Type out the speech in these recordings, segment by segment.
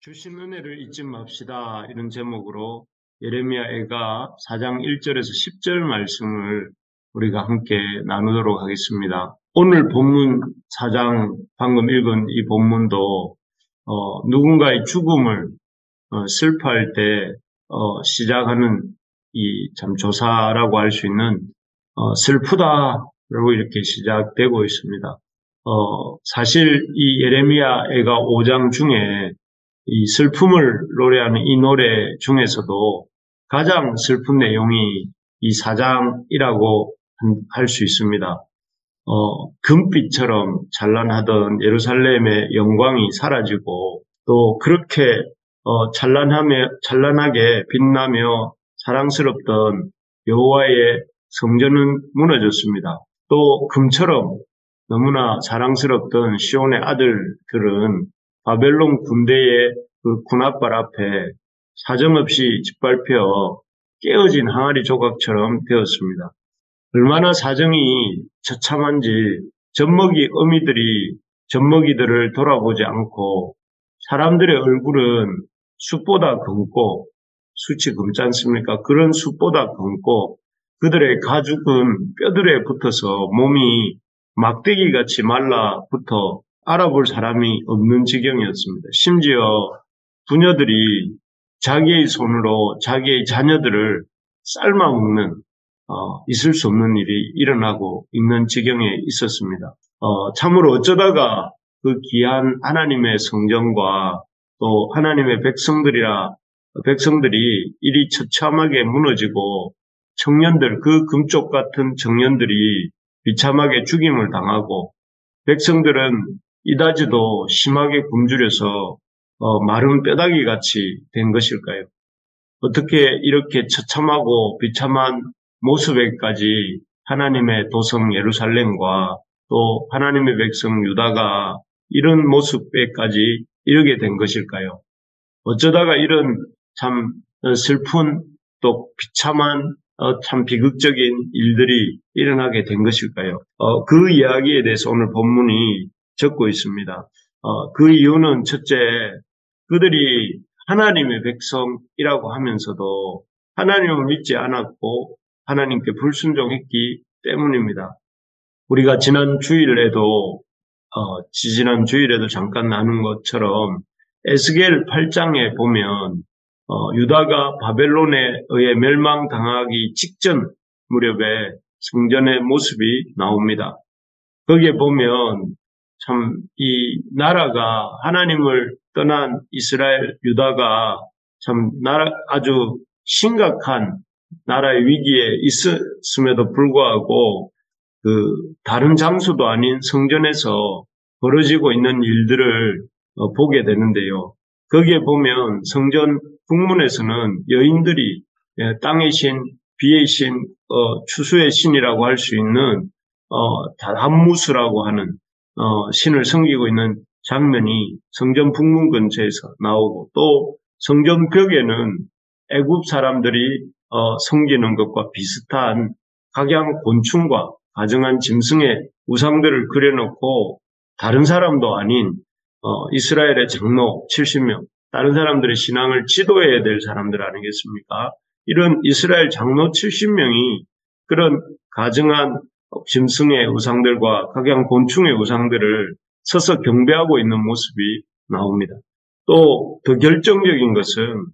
주신 은혜를 잊지 맙시다. 이런 제목으로 예레미야애가 4장 1절에서 10절 말씀을 우리가 함께 나누도록 하겠습니다. 오늘 본문 4장 방금 읽은 이 본문도 누군가의 죽음을 슬퍼할 때 시작하는 이 참 조사라고 할 수 있는 슬프다라고 이렇게 시작되고 있습니다. 사실 이 예레미야애가 5장 중에 이 슬픔을 노래하는 이 노래 중에서도 가장 슬픈 내용이 이 4장이라고 할 수 있습니다. 금빛처럼 찬란하던 예루살렘의 영광이 사라지고 또 그렇게 찬란하게 빛나며 사랑스럽던 여호와의 성전은 무너졌습니다. 또 금처럼 너무나 사랑스럽던 시온의 아들들은 바벨론 군대의 그 군합발 앞에 사정없이 짓밟혀 깨어진 항아리 조각처럼 되었습니다. 얼마나 사정이 처참한지 젖먹이 어미들이 젖먹이들을 돌아보지 않고 사람들의 얼굴은 숯보다 검고 숯이 검지 않습니까? 그런 숯보다 검고 그들의 가죽은 뼈들에 붙어서 몸이 막대기같이 말라붙어 알아볼 사람이 없는 지경이었습니다. 심지어 부녀들이 자기의 손으로 자기의 자녀들을 삶아먹는 있을 수 없는 일이 일어나고 있는 지경에 있었습니다. 참으로 어쩌다가 그 귀한 하나님의 성전과 또 하나님의 백성들이 이리 처참하게 무너지고 청년들, 그 금쪽 같은 청년들이 비참하게 죽임을 당하고 백성들은 이다지도 심하게 굶주려서 마른 뼈다귀 같이 된 것일까요? 어떻게 이렇게 처참하고 비참한 모습에까지 하나님의 도성 예루살렘과 또 하나님의 백성 유다가 이런 모습에까지 이르게 된 것일까요? 어쩌다가 이런 참 슬픈 또 비참한 참 비극적인 일들이 일어나게 된 것일까요? 그 이야기에 대해서 오늘 본문이 적고 있습니다. 그 이유는 첫째, 그들이 하나님의 백성이라고 하면서도 하나님을 믿지 않았고 하나님께 불순종했기 때문입니다. 우리가 지난 주일에도 잠깐 나눈 것처럼 에스겔 8장에 보면 유다가 바벨론에 의해 멸망당하기 직전 무렵에 성전의 모습이 나옵니다. 거기에 보면 참 이 나라가 하나님을 떠난 이스라엘 유다가 참 아주 심각한 나라의 위기에 있었음에도 불구하고 그 다른 장소도 아닌 성전에서 벌어지고 있는 일들을 보게 되는데요. 거기에 보면 성전 북문에서는 여인들이 땅의 신, 비의 신, 추수의 신이라고 할 수 있는 다함무스라고 하는 신을 섬기고 있는 장면이 성전 북문 근처에서 나오고 또 성전 벽에는 애굽 사람들이 섬기는 것과 비슷한 각양 곤충과 가증한 짐승의 우상들을 그려놓고 다른 사람도 아닌 이스라엘의 장로 70명, 다른 사람들의 신앙을 지도해야 될 사람들 아니겠습니까? 이런 이스라엘 장로 70명이 그런 가증한 짐승의 우상들과 각양 곤충의 우상들을 서서 경배하고 있는 모습이 나옵니다. 또 더 결정적인 것은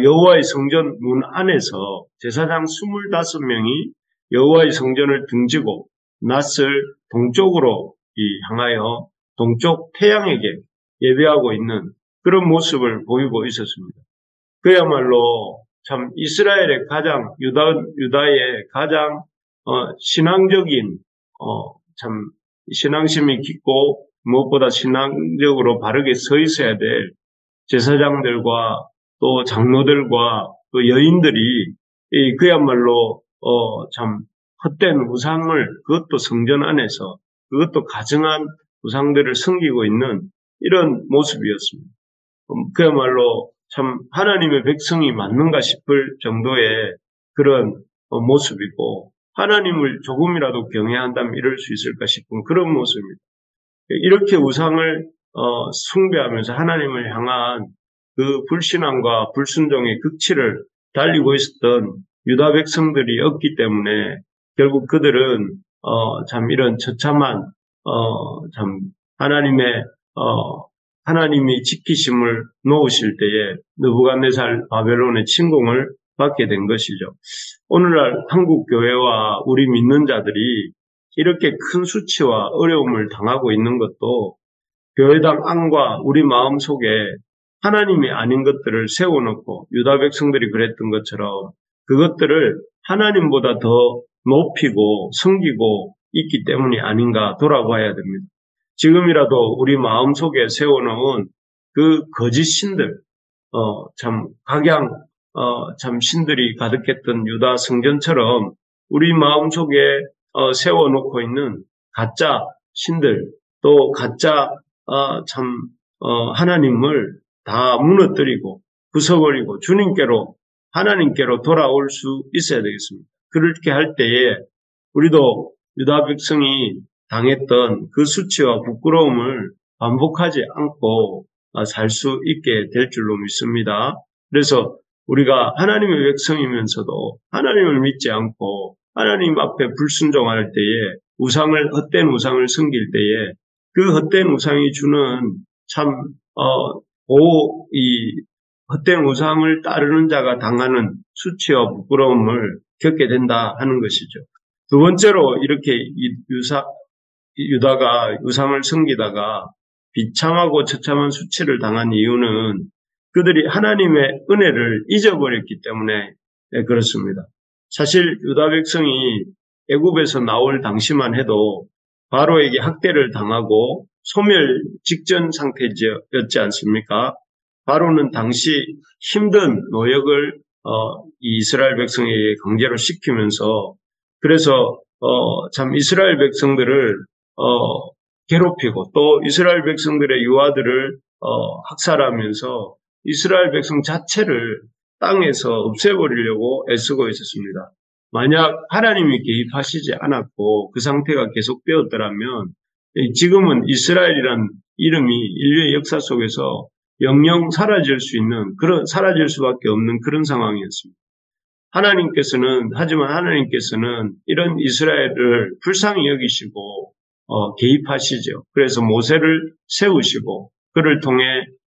여호와의 성전 문 안에서 제사장 25명이 여호와의 성전을 등지고 낯을 동쪽으로 향하여 동쪽 태양에게 예배하고 있는 그런 모습을 보이고 있었습니다. 그야말로 참 이스라엘의 가장 유다의 가장 신앙적인 참 신앙심이 깊고 무엇보다 신앙적으로 바르게 서 있어야 될 제사장들과 또 장로들과 또 여인들이 그야말로 참 헛된 우상을 그것도 성전 안에서 그것도 가증한 우상들을 섬기고 있는 이런 모습이었습니다. 그야말로 참 하나님의 백성이 맞는가 싶을 정도의 그런 모습이고 하나님을 조금이라도 경외한다면 이럴 수 있을까 싶은 그런 모습입니다. 이렇게 우상을 숭배하면서 하나님을 향한 그 불신앙과 불순종의 극치를 달리고 있었던 유다 백성들이었기 때문에 결국 그들은 참 이런 처참한 참 하나님의 하나님이 지키심을 놓으실 때에 느부갓네살 바벨론의 침공을 받게 된 것이죠. 오늘날 한국 교회와 우리 믿는 자들이 이렇게 큰 수치와 어려움을 당하고 있는 것도 교회당 안과 우리 마음 속에 하나님이 아닌 것들을 세워놓고 유다 백성들이 그랬던 것처럼 그것들을 하나님보다 더 높이고 섬기고 있기 때문이 아닌가 돌아봐야 됩니다. 지금이라도 우리 마음 속에 세워놓은 그 거짓 신들, 참 각양, 참 신들이 가득했던 유다 성전처럼 우리 마음 속에 세워놓고 있는 가짜 신들, 또 가짜 하나님을 다 무너뜨리고 부숴버리고 주님께로 하나님께로 돌아올 수 있어야 되겠습니다. 그렇게 할 때에 우리도 유다 백성이 당했던 그 수치와 부끄러움을 반복하지 않고 살 수 있게 될 줄로 믿습니다. 그래서 우리가 하나님의 백성이면서도 하나님을 믿지 않고 하나님 앞에 불순종할 때에 헛된 우상을 섬길 때에 그 헛된 우상이 주는 이 헛된 우상을 따르는 자가 당하는 수치와 부끄러움을 겪게 된다 하는 것이죠. 두 번째로 이렇게 유다가 우상을 섬기다가 비참하고 처참한 수치를 당한 이유는 그들이 하나님의 은혜를 잊어버렸기 때문에 그렇습니다. 사실 유다 백성이 애굽에서 나올 당시만 해도 바로에게 학대를 당하고 소멸 직전 상태였지 않습니까? 바로는 당시 힘든 노역을 이 이스라엘 백성에게 강제로 시키면서 그래서 참 이스라엘 백성들을 괴롭히고 또 이스라엘 백성들의 유아들을 학살하면서 이스라엘 백성 자체를 땅에서 없애버리려고 애쓰고 있었습니다. 만약 하나님이 개입하시지 않았고 그 상태가 계속되었더라면 지금은 이스라엘이란 이름이 인류의 역사 속에서 영영 사라질 수밖에 없는 그런 상황이었습니다. 하지만 하나님께서는 이런 이스라엘을 불쌍히 여기시고 개입하시죠. 그래서 모세를 세우시고 그를 통해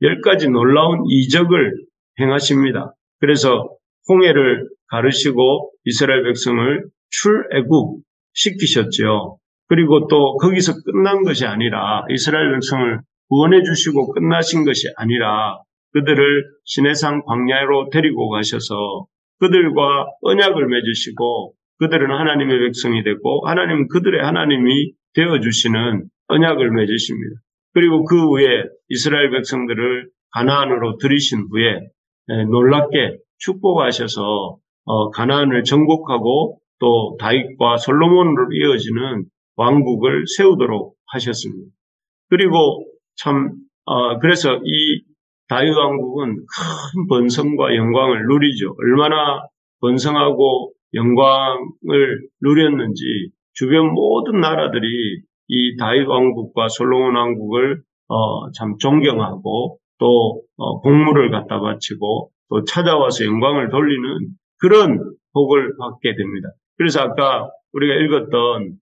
10가지 놀라운 이적을 행하십니다. 그래서 홍해를 가르시고 이스라엘 백성을 출애굽 시키셨죠. 그리고 또 거기서 끝난 것이 아니라 이스라엘 백성을 구원해 주시고 끝나신 것이 아니라 그들을 시내산 광야로 데리고 가셔서 그들과 언약을 맺으시고 그들은 하나님의 백성이 되고 하나님은 그들의 하나님이 되어주시는 언약을 맺으십니다. 그리고 그 후에 이스라엘 백성들을 가나안으로 들이신 후에 놀랍게 축복하셔서 가나안을 정복하고 또 다윗과 솔로몬으로 이어지는 왕국을 세우도록 하셨습니다. 그리고 그래서 이 다윗 왕국은 큰 번성과 영광을 누리죠. 얼마나 번성하고 영광을 누렸는지 주변 모든 나라들이 이 다윗 왕국과 솔로몬 왕국을 참 존경하고 또 공물을 갖다 바치고 또 찾아와서 영광을 돌리는 그런 복을 받게 됩니다. 그래서 아까 우리가 읽었던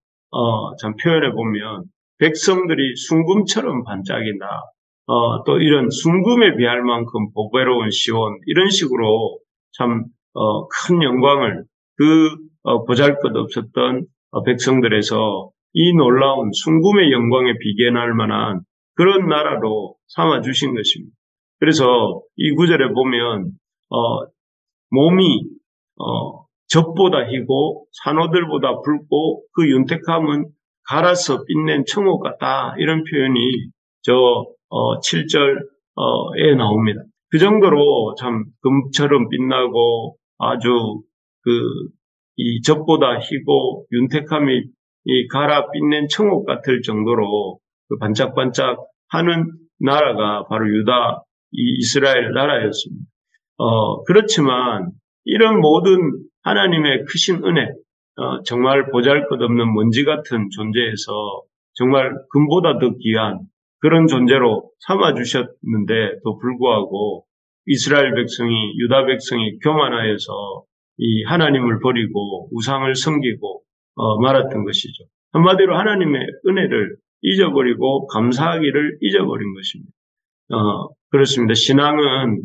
참 표현해 보면 백성들이 순금처럼 반짝인다. 또 이런 순금에 비할 만큼 보배로운 시온 이런 식으로 참 큰 영광을 보잘것없었던 백성들에서 이 놀라운 순금의 영광에 비견할 만한 그런 나라로 삼아주신 것입니다. 그래서 이 구절에 보면 몸이 젖보다 희고 산호들보다 붉고 그 윤택함은 갈아서 빛낸 청옥 같다. 이런 표현이 7절에 나옵니다. 그 정도로 참 금처럼 빛나고 아주 이 젖보다 희고 윤택함이 이 갈아 빛낸 청옥 같을 정도로 반짝반짝 하는 나라가 바로 유다, 이 이스라엘 나라였습니다. 그렇지만 이런 모든 하나님의 크신 은혜, 정말 보잘것없는 먼지 같은 존재에서 정말 금보다 더 귀한 그런 존재로 삼아주셨는데도 불구하고 이스라엘 백성이, 유다 백성이 교만하여서 이 하나님을 버리고 우상을 섬기고 말았던 것이죠. 한마디로 하나님의 은혜를 잊어버리고 감사하기를 잊어버린 것입니다. 그렇습니다. 신앙은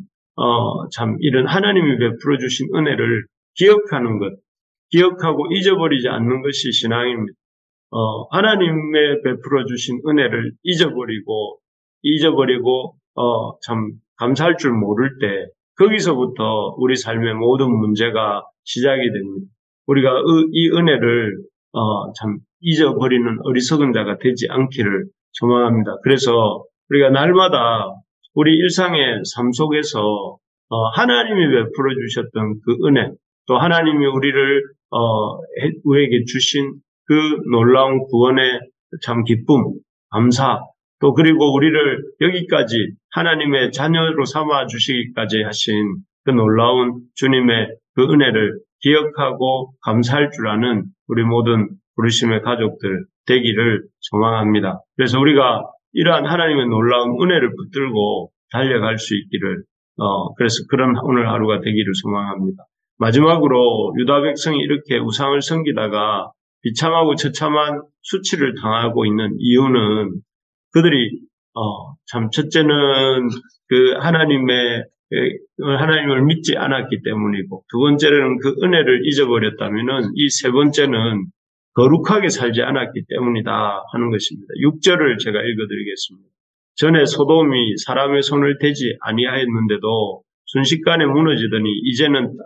참 이런 하나님이 베풀어 주신 은혜를 기억하는 것, 기억하고 잊어버리지 않는 것이 신앙입니다. 하나님의 베풀어 주신 은혜를 잊어버리고 참 감사할 줄 모를 때 거기서부터 우리 삶의 모든 문제가 시작이 됩니다. 우리가 이 은혜를 참 잊어버리는 어리석은 자가 되지 않기를 소망합니다. 그래서 우리가 날마다 우리 일상의 삶 속에서 하나님이 베풀어 주셨던 그 은혜, 또 하나님이 우리에게 주신 그 놀라운 구원의 참 기쁨, 감사, 또 그리고 우리를 여기까지 하나님의 자녀로 삼아 주시기까지 하신 그 놀라운 주님의 그 은혜를 기억하고 감사할 줄 아는 우리 모든 부르심의 가족들 되기를 소망합니다. 그래서 우리가 이러한 하나님의 놀라운 은혜를 붙들고 달려갈 수 있기를 그래서 그런 오늘 하루가 되기를 소망합니다. 마지막으로 유다 백성이 이렇게 우상을 섬기다가 비참하고 처참한 수치를 당하고 있는 이유는 그들이 참 첫째는 그 하나님을 믿지 않았기 때문이고, 두 번째는 그 은혜를 잊어버렸다면은 이 세 번째는 거룩하게 살지 않았기 때문이다 하는 것입니다. 6절을 제가 읽어드리겠습니다. 전에 소돔이 사람의 손을 대지 아니하였는데도 순식간에 무너지더니 이제는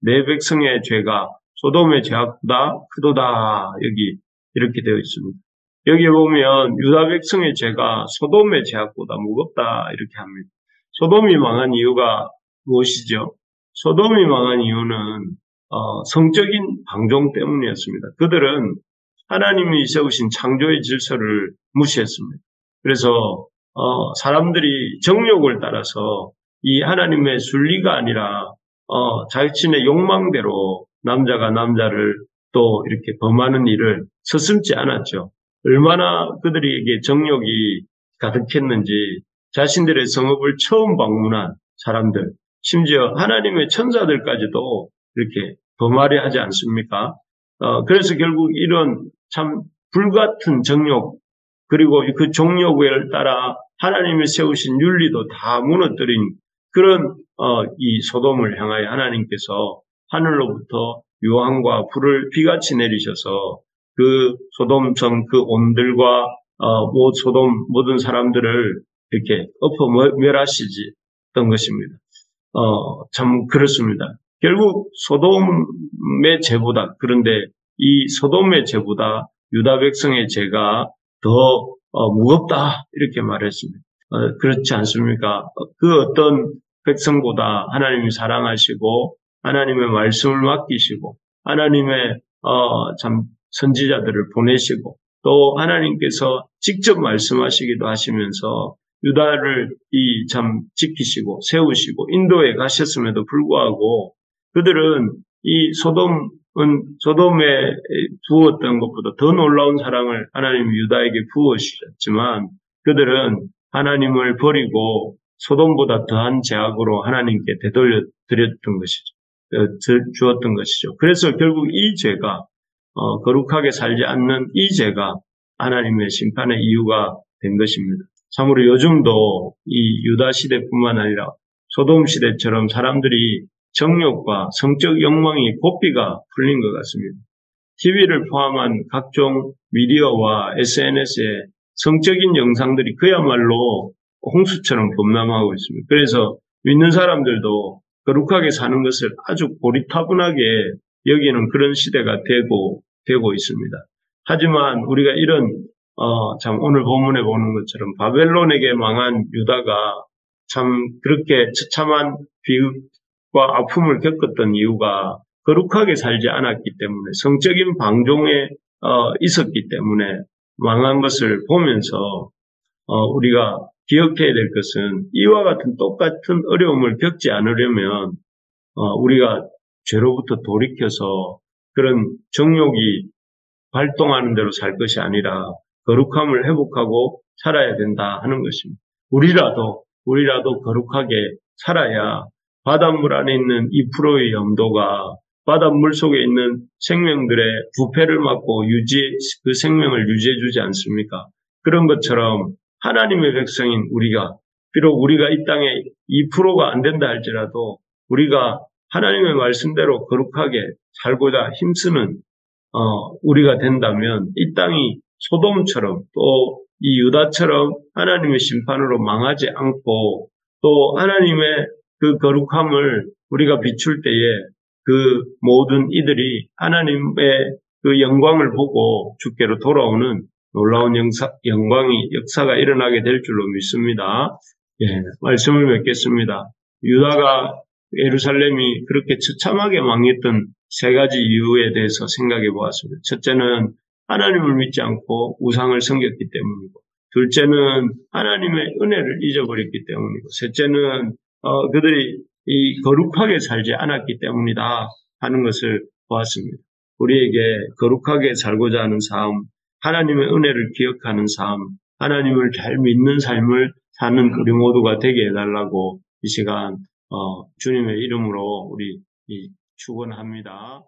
내 백성의 죄가 소돔의 죄악보다 크도다. 여기 이렇게 되어 있습니다. 여기 보면 유다 백성의 죄가 소돔의 죄악보다 무겁다 이렇게 합니다. 소돔이 망한 이유가 무엇이죠? 소돔이 망한 이유는 성적인 방종 때문이었습니다. 그들은 하나님이 세우신 창조의 질서를 무시했습니다. 그래서 사람들이 정욕을 따라서 이 하나님의 순리가 아니라 자신의 욕망대로 남자가 남자를 또 이렇게 범하는 일을 서슴지 않았죠. 얼마나 그들에게 정욕이 가득했는지 자신들의 성읍을 처음 방문한 사람들, 심지어 하나님의 천사들까지도 이렇게 범하려 하지 않습니까? 그래서 결국 이런 참 불같은 정욕, 그리고 그 정욕을 따라 하나님이 세우신 윤리도 다 무너뜨린 그런 이 소돔을 향하여 하나님께서 하늘로부터 유황과 불을 비같이 내리셔서 그 소돔성 그 온들과 소돔 모든 사람들을 이렇게 엎어 멸하시던 것입니다. 참 그렇습니다. 결국 소돔의 죄보다, 그런데 이 소돔의 죄보다 유다 백성의 죄가 더 무겁다 이렇게 말했습니다. 그렇지 않습니까? 그 어떤 백성보다 하나님이 사랑하시고 하나님의 말씀을 맡기시고 하나님의 참 선지자들을 보내시고 또 하나님께서 직접 말씀하시기도 하시면서 유다를 참 지키시고 세우시고 인도에 가셨음에도 불구하고 그들은 이 소돔에 부었던 것보다 더 놀라운 사랑을 하나님이 유다에게 부으셨지만 그들은 하나님을 버리고 소돔보다 더한 죄악으로 하나님께 되돌려 드렸던 것이죠. 주었던 것이죠. 그래서 결국 이 죄가 거룩하게 살지 않는 이 죄가 하나님의 심판의 이유가 된 것입니다. 참으로 요즘도 이 유다 시대뿐만 아니라 소돔 시대처럼 사람들이 정욕과 성적 욕망이 고삐가 풀린 것 같습니다. TV를 포함한 각종 미디어와 SNS에 성적인 영상들이 그야말로 홍수처럼 범람하고 있습니다. 그래서 믿는 사람들도 거룩하게 사는 것을 아주 고리타분하게 여기는 그런 시대가 되고 있습니다. 하지만 우리가 이런 참 오늘 본문에 보는 것처럼 바벨론에게 망한 유다가 참 그렇게 처참한 비극과 아픔을 겪었던 이유가 거룩하게 살지 않았기 때문에 성적인 방종에 있었기 때문에 망한 것을 보면서 우리가 기억해야 될 것은 이와 같은 똑같은 어려움을 겪지 않으려면 우리가 죄로부터 돌이켜서 그런 정욕이 발동하는 대로 살 것이 아니라 거룩함을 회복하고 살아야 된다 하는 것입니다. 우리라도 거룩하게 살아야 바닷물 안에 있는 2%의 염도가 바닷물 속에 있는 생명들의 부패를 막고 그 생명을 유지해주지 않습니까? 그런 것처럼 하나님의 백성인 우리가, 비록 우리가 이 땅에 2%가 안 된다 할지라도 우리가 하나님의 말씀대로 거룩하게 살고자 힘쓰는 우리가 된다면 이 땅이 소돔처럼 또 이 유다처럼 하나님의 심판으로 망하지 않고 또 하나님의 그 거룩함을 우리가 비출 때에 그 모든 이들이 하나님의 그 영광을 보고 주께로 돌아오는 놀라운 역사가 일어나게 될 줄로 믿습니다. 예, 말씀을 맺겠습니다. 유다가 예루살렘이 그렇게 처참하게 망했던 세 가지 이유에 대해서 생각해 보았습니다. 첫째는 하나님을 믿지 않고 우상을 섬겼기 때문이고, 둘째는 하나님의 은혜를 잊어버렸기 때문이고, 셋째는 그들이 이 거룩하게 살지 않았기 때문이다 하는 것을 보았습니다. 우리에게 거룩하게 살고자 하는 삶, 하나님의 은혜를 기억하는 삶, 하나님을 잘 믿는 삶을 사는 우리 모두가 되게 해달라고 이 시간 주님의 이름으로 우리 축원합니다.